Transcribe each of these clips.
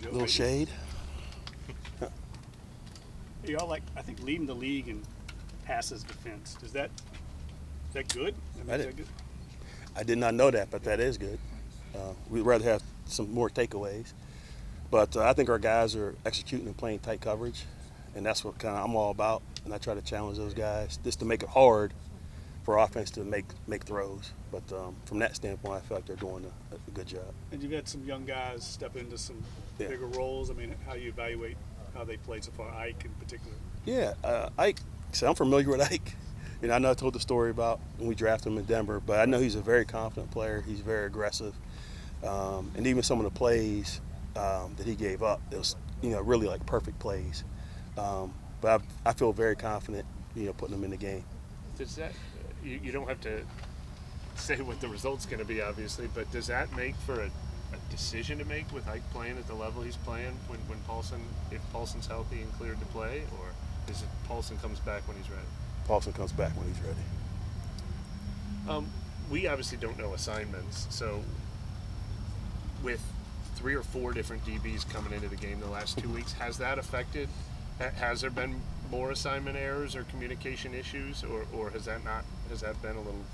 go. A little shade. Y'all I think leading the league in passes defense. Is that good? Is that good? I did not know that, but that is good. We'd rather have some more takeaways. But I think our guys are executing and playing tight coverage, and that's what kind of I'm all about. And I try to challenge those guys just to make it hard for offense to make throws. But from that standpoint, I feel like they're doing a good job. And you've had some young guys step into some bigger roles. I mean, how do you evaluate how they played so far, Ike in particular? Yeah, Ike. So I'm familiar with Ike. I know I told the story about when we drafted him in Denver, but I know he's a very confident player. He's very aggressive, and even some of the plays that he gave up, it was really like perfect plays. But I feel very confident, putting him in the game. Does that you don't have to say what the result's going to be, obviously, but does that make for a decision to make with Ike playing at the level he's playing when Paulson, if Paulson's healthy and cleared to play, or is it Paulson comes back when he's ready? Paulson comes back when he's ready. We obviously don't know assignments, so with 3 or 4 different DBs coming into the game the last 2 weeks, has that affected? Has there been more assignment errors or communication issues, or has that been a little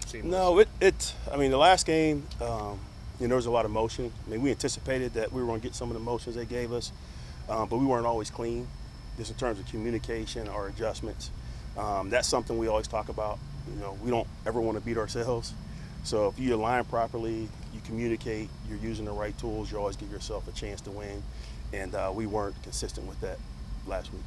seamless? No, the last game, there was a lot of motion. I mean, we anticipated that we were going to get some of the motions they gave us, but we weren't always clean, just in terms of communication or adjustments. That's something we always talk about. We don't ever want to beat ourselves. So if you align properly, you communicate, you're using the right tools, you always give yourself a chance to win. And we weren't consistent with that last week.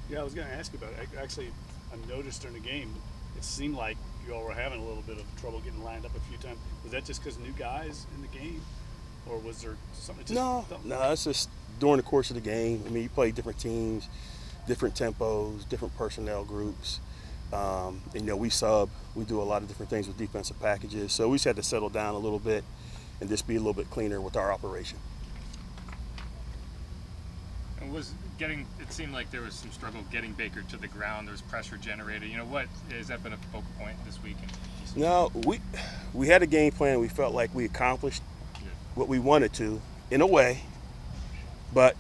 Yeah, I was going to ask you about it. Actually, I noticed during the game, it seemed like you all were having a little bit of trouble getting lined up a few times. Was that just because new guys in the game, or was there something? No, it's just during the course of the game. I mean, you play different teams, different tempos, different personnel groups. We sub. We do a lot of different things with defensive packages. So we just had to settle down a little bit and just be a little bit cleaner with our operation. And it seemed like there was some struggle getting Baker to the ground. There was pressure generated. What has that been a focal point this week? No, we had a game plan. We felt like we accomplished what we wanted to in a way, but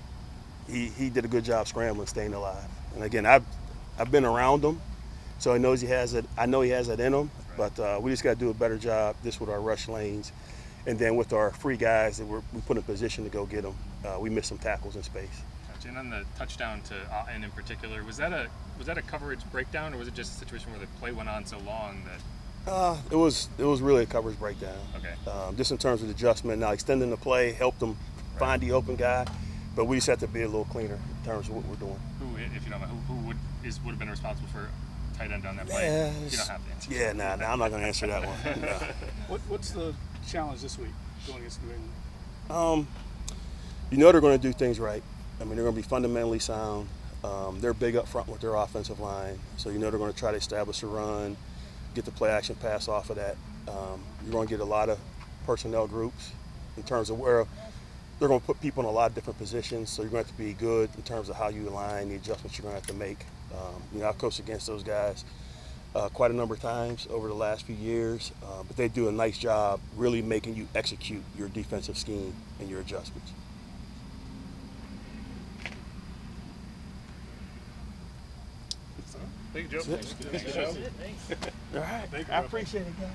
he did a good job scrambling, staying alive. And again, I've been around him, so I know he has it. I know he has it in him, but we just got to do a better job just with our rush lanes, and then with our free guys that we put in position to go get them. We missed some tackles in space. And on the touchdown to Otten in particular, was that a coverage breakdown, or was it just a situation where the play went on so long that? It was really a coverage breakdown. Okay. Just in terms of the adjustment. Now extending the play helped them find the open guy, but we just have to be a little cleaner in terms of what we're doing. Who, if you don't know, who would have been responsible for tight end on that play? Yes. You don't have to answer. Yeah, nah, I'm not going to answer that one. No. What's the challenge this week going against New England? They're going to do things right. I mean, they're going to be fundamentally sound. They're big up front with their offensive line, so they're going to try to establish a run, get the play action pass off of that. You're going to get a lot of personnel groups in terms of where they're going to put people in a lot of different positions, so you're going to have to be good in terms of how you align, the adjustments you're going to have to make. I've coached against those guys quite a number of times over the last few years, but they do a nice job really making you execute your defensive scheme and your adjustments. Thank you, Joe. All right, I appreciate it, guys.